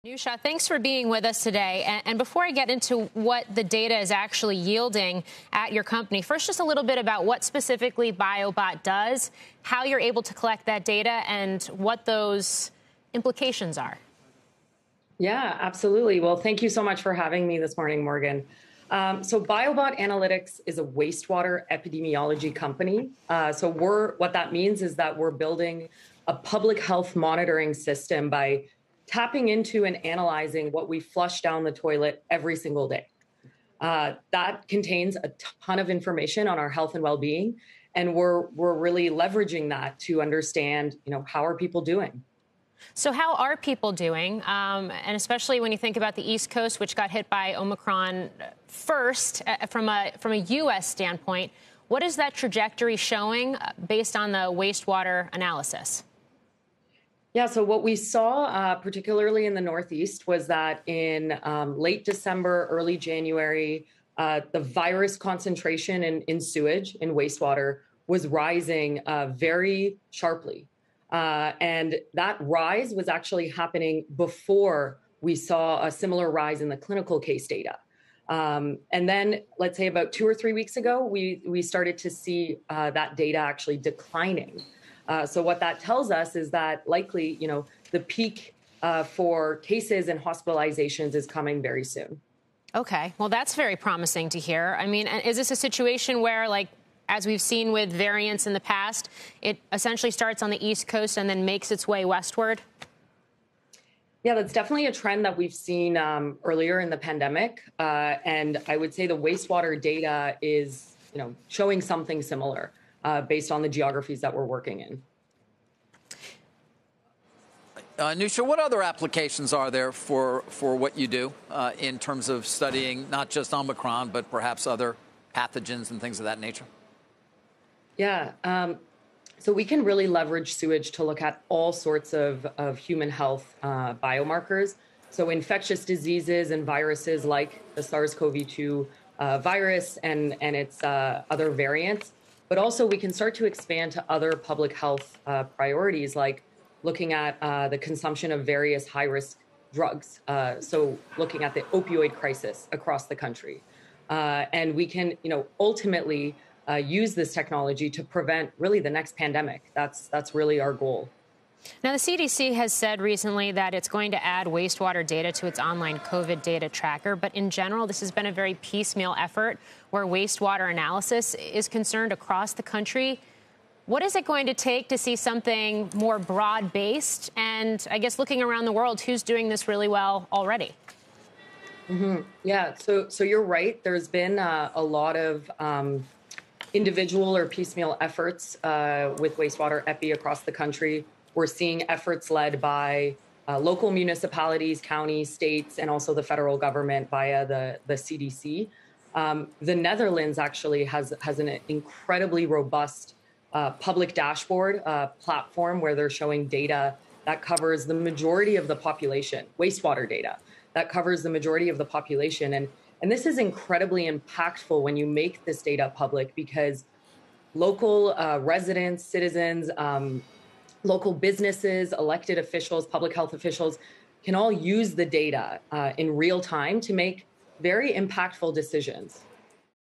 Newsha, thanks for being with us today. And before I get into what the data is actually yielding at your company, first, just a little bit about what specifically Biobot does, how you're able to collect that data, and what those implications are. Yeah, absolutely. Well, thank you so much for having me this morning, Morgan. So Biobot Analytics is a wastewater epidemiology company. What that means is that we're building a public health monitoring system by tapping into and analyzing what we flush down the toilet every single day. That contains a ton of information on our health and well-being, and we're really leveraging that to understand, how are people doing? So how are people doing? And especially when you think about the East Coast, which got hit by Omicron first, from a U.S. standpoint, what is that trajectory showing based on the wastewater analysis? Yeah, so what we saw, particularly in the Northeast, was that in late December, early January, the virus concentration in sewage, in wastewater, was rising very sharply. And that rise was actually happening before we saw a similar rise in the clinical case data. And then, let's say about 2 or 3 weeks ago, we started to see that data actually declining. So what that tells us is that likely, the peak for cases and hospitalizations is coming very soon. Okay, well, that's very promising to hear. I mean, is this a situation where, like, as we've seen with variants in the past, it essentially starts on the East Coast and then makes its way westward? Yeah, that's definitely a trend that we've seen earlier in the pandemic. And I would say the wastewater data is, showing something similar based on the geographies that we're working in. Newsha, what other applications are there for what you do in terms of studying not just Omicron, but perhaps other pathogens and things of that nature? Yeah, so we can really leverage sewage to look at all sorts of human health biomarkers. So infectious diseases and viruses like the SARS-CoV-2 virus and its other variants. But also we can start to expand to other public health priorities, like looking at the consumption of various high-risk drugs. So looking at the opioid crisis across the country. And we can, ultimately use this technology to prevent really the next pandemic. That's really our goal. Now, the CDC has said recently that it's going to add wastewater data to its online COVID data tracker. But in general, this has been a very piecemeal effort where wastewater analysis is concerned across the country. What is it going to take to see something more broad-based? And I guess looking around the world, who's doing this really well already? Mm-hmm. Yeah, so you're right. There's been a lot of individual or piecemeal efforts with wastewater epi across the country. We're seeing efforts led by local municipalities, counties, states, and also the federal government via the CDC. The Netherlands actually has an incredibly robust public dashboard platform where they're showing data that covers the majority of the population, wastewater data that covers the majority of the population. And this is incredibly impactful when you make this data public, because local residents, citizens, local businesses, elected officials, public health officials can all use the data in real time to make very impactful decisions.